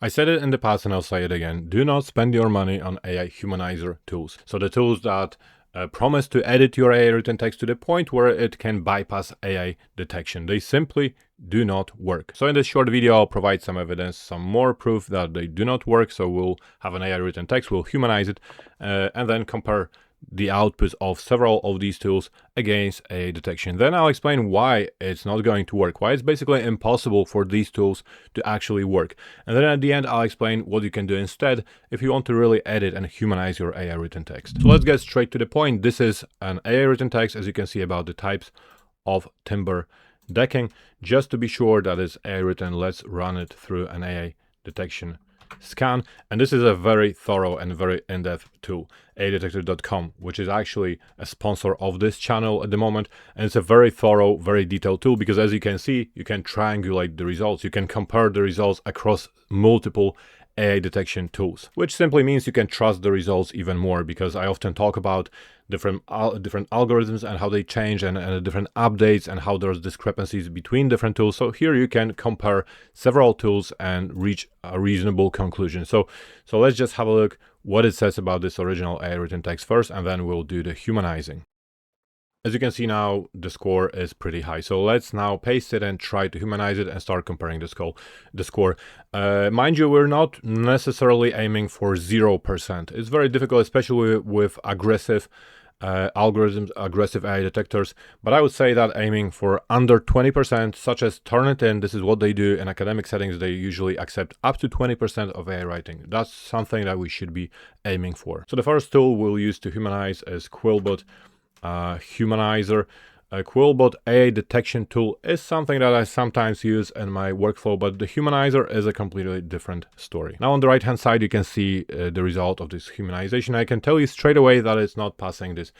I said it in the past and I'll say it again. Do not spend your money on AI humanizer tools. So the tools that promise to edit your AI written text to the point where it can bypass AI detection. They simply do not work. So in this short video, I'll provide some evidence, some more proof that they do not work. So we'll have an AI written text, we'll humanize it, and then compare the outputs of several of these tools against AI detection. Then I'll explain why it's not going to work, why it's basically impossible for these tools to actually work. And then at the end, I'll explain what you can do instead if you want to really edit and humanize your AI written text. So let's get straight to the point. This is an AI written text, as you can see, about the types of timber decking. Just to be sure that it's AI written, let's run it through an AI detection scan, and this is a very thorough and very in-depth tool, aidetector.com, which is actually a sponsor of this channel at the moment, and it's a very thorough, very detailed tool because, as you can see, you can triangulate the results, you can compare the results across multiple AI detection tools, which simply means you can trust the results even more, because I often talk about different algorithms and how they change, and different updates, and how there's discrepancies between different tools. So here you can compare several tools and reach a reasonable conclusion. So let's just have a look what it says about this original AI written text first, and then we'll do the humanizing. As you can see now, the score is pretty high. So let's now paste it and try to humanize it and start comparing the score. Mind you, we're not necessarily aiming for 0%. It's very difficult, especially with aggressive algorithms, aggressive AI detectors. But I would say that aiming for under 20%, such as Turnitin, this is what they do in academic settings. They usually accept up to 20% of AI writing. That's something that we should be aiming for. So the first tool we'll use to humanize is Quillbot. Humanizer. Quillbot AI detection tool is something that I sometimes use in my workflow, but the humanizer is a completely different story. Now on the right hand side, you can see the result of this humanization. I can tell you straight away that it's not passing this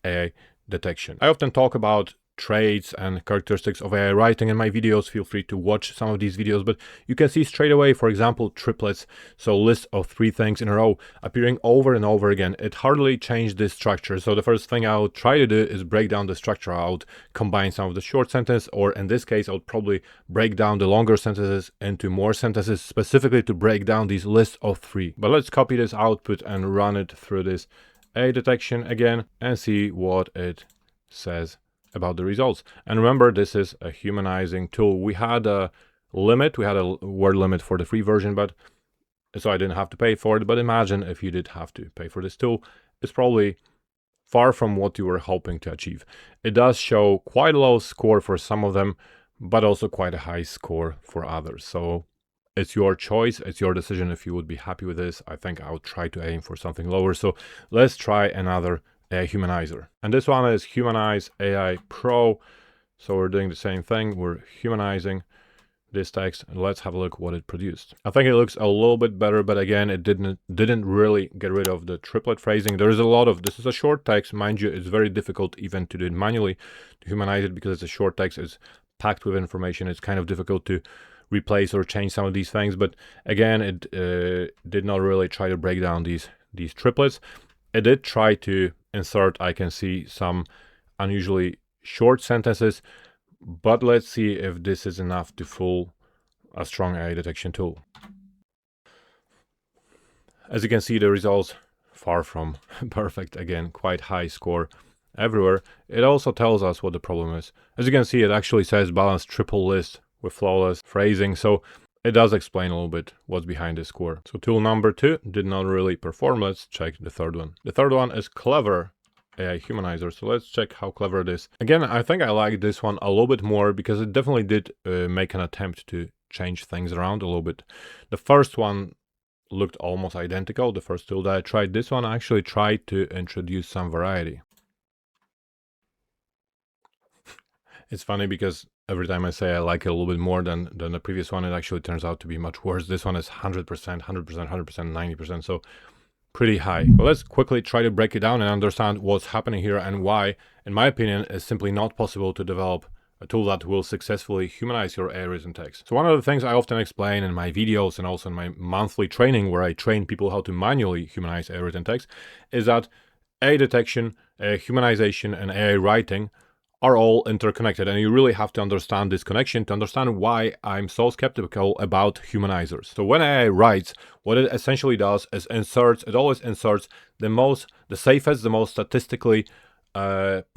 AI detection. I often talk about traits and characteristics of AI writing in my videos. Feel free to watch some of these videos, but you can see straight away, for example, triplets, so list of 3 things in a row appearing over and over again. It hardly changed this structure. So the first thing I would try to do is break down the structure. I would combine some of the short sentences, or in this case, I would probably break down the longer sentences into more sentences, specifically to break down these lists of 3. But let's copy this output and run it through this AI detection again and see what it says about the results. And remember, this is a humanizing tool. We had a limit, we had a word limit for the free version, but so I didn't have to pay for it. But imagine if you did have to pay for this tool, it's probably far from what you were hoping to achieve. It does show quite a low score for some of them, but also quite a high score for others. So it's your choice, it's your decision if you would be happy with this. I think I would try to aim for something lower. So let's try another AI humanizer. And this one is Humanize AI Pro. So we're doing the same thing. We're humanizing this text, and let's have a look what it produced. I think it looks a little bit better, but again, it didn't really get rid of the triplet phrasing. There is a lot of, this is a short text, mind you. It's very difficult even to do it manually, to humanize it, because it's a short text, it's packed with information. It's kind of difficult to replace or change some of these things. But again, it did not really try to break down these triplets. It did try to insert, I can see, some unusually short sentences, but let's see if this is enough to fool a strong AI detection tool. As you can see, the results far from perfect. Again, quite high score everywhere. It also tells us what the problem is. As you can see, it actually says balanced triple list with flawless phrasing. So it does explain a little bit what's behind this score. So tool number 2 did not really perform. Let's check the third one. The third one is Clever AI Humanizer. So let's check how clever it is. Again, I think I like this one a little bit more because it definitely did make an attempt to change things around a little bit. The first one looked almost identical, the first tool that I tried. This one actually tried to introduce some variety. It's funny because every time I say I like it a little bit more than the previous one, it actually turns out to be much worse. This one is 100%, 100%, 100%, 90%, so pretty high. But let's quickly try to break it down and understand what's happening here and why, in my opinion, it's simply not possible to develop a tool that will successfully humanize your AI written text. So one of the things I often explain in my videos and also in my monthly training, where I train people how to manually humanize AI written text, is that AI detection, AI humanization, and AI writing are all interconnected, and you really have to understand this connection to understand why I'm so skeptical about humanizers. So when AI writes, what it essentially does is it always inserts the safest, the most statistically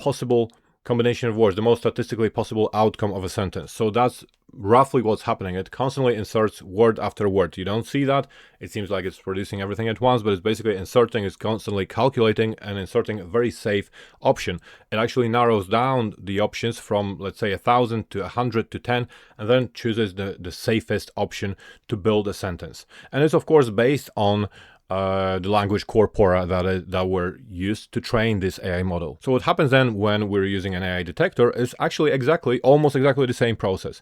possible combination of words, the most statistically possible outcome of a sentence. So that's roughly what's happening. It constantly inserts word after word. You don't see that. It seems like it's producing everything at once, but it's basically inserting, it's constantly calculating and inserting a very safe option. It actually narrows down the options from, let's say, 1,000 to 100 to 10, and then chooses the safest option to build a sentence. And it's of course based on the language corpora that were used to train this AI model. So what happens then when we're using an AI detector is actually almost exactly the same process.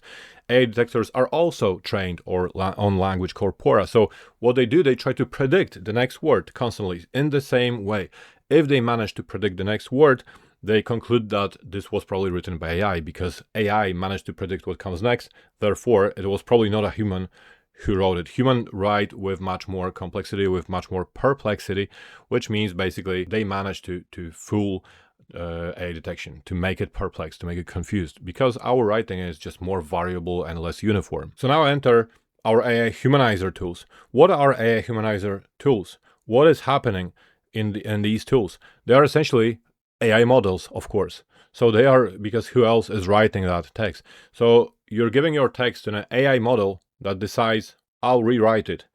AI detectors are also trained on language corpora. So what they do, they try to predict the next word constantly in the same way. If they manage to predict the next word, they conclude that this was probably written by AI because AI managed to predict what comes next. Therefore, it was probably not a human who wrote it. Human write with much more complexity, with much more perplexity, which means basically they managed to fool AI detection, to make it perplexed, to make it confused, because our writing is just more variable and less uniform. So now enter our AI humanizer tools. What are AI humanizer tools? What is happening in these tools? They are essentially AI models, of course. So they are, because who else is writing that text? So you're giving your text to an AI model that decides, I'll rewrite it.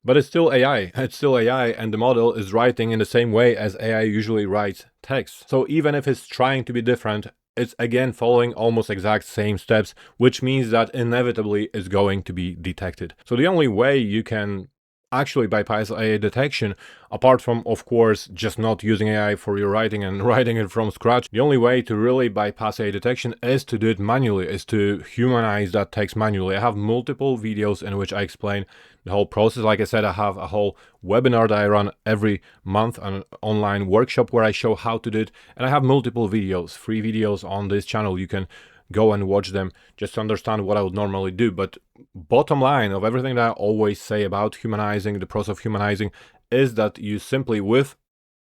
But it's still AI. It's still AI, and the model is writing in the same way as AI usually writes text. So even if it's trying to be different, it's again following almost exact same steps, which means that inevitably it's going to be detected. So the only way you can actually bypass AI detection, apart from, of course, just not using AI for your writing and writing it from scratch, the only way to really bypass AI detection is to do it manually, is to humanize that text manually. I have multiple videos in which I explain the whole process. Like I said, I have a whole webinar that I run every month, an online workshop where I show how to do it, and I have multiple videos, free videos on this channel. You can go and watch them just to understand what I would normally do. But bottom line of everything that I always say about humanizing, the process of humanizing, is that you simply, with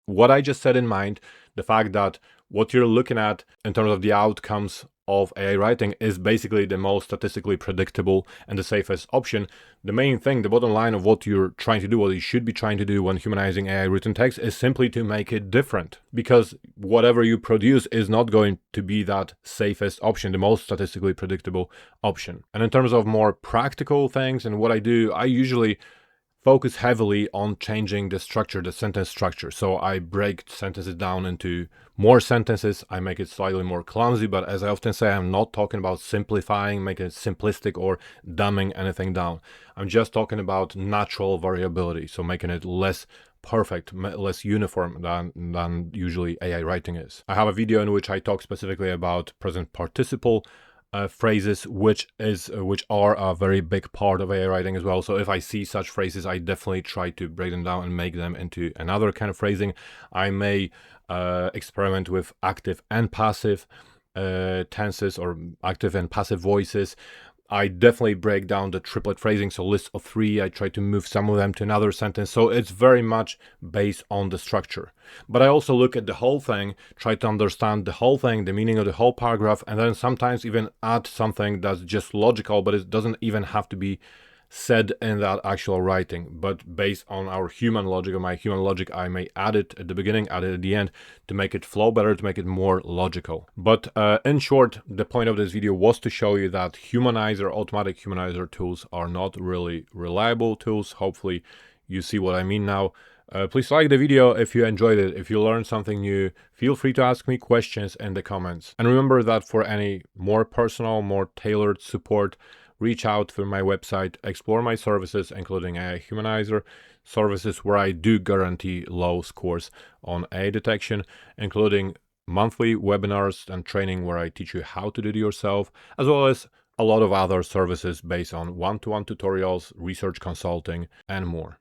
what I just said in mind, the fact that what you're looking at in terms of the outcomes of AI writing is basically the most statistically predictable and the safest option. The main thing, the bottom line of what you're trying to do, what you should be trying to do when humanizing AI written text, is simply to make it different, because whatever you produce is not going to be that safest option, the most statistically predictable option. And in terms of more practical things and what I do, I usually focus heavily on changing the structure, the sentence structure. So I break sentences down into more sentences. I make it slightly more clumsy, but as I often say, I'm not talking about simplifying, making it simplistic or dumbing anything down. I'm just talking about natural variability, so making it less perfect, less uniform than usually AI writing is. I have a video in which I talk specifically about present participle phrases, which are a very big part of AI writing as well. So if I see such phrases, I definitely try to break them down and make them into another kind of phrasing. I may experiment with active and passive tenses, or active and passive voices. I definitely break down the triplet phrasing, so list of 3, I try to move some of them to another sentence, so it's very much based on the structure. But I also look at the whole thing, try to understand the whole thing, the meaning of the whole paragraph, and then sometimes even add something that's just logical, but it doesn't even have to be said in that actual writing, but based on our human logic, or my human logic, I may add it at the beginning, add it at the end, to make it flow better, to make it more logical. But in short, the point of this video was to show you that automatic humanizer tools are not really reliable tools. Hopefully you see what I mean now. Please like the video if you enjoyed it. If you learned something new, feel free to ask me questions in the comments. And remember that for any more personal, more tailored support, reach out through my website, explore my services, including AI Humanizer, services where I do guarantee low scores on AI detection, including monthly webinars and training where I teach you how to do it yourself, as well as a lot of other services based on one-to-one tutorials, research consulting, and more.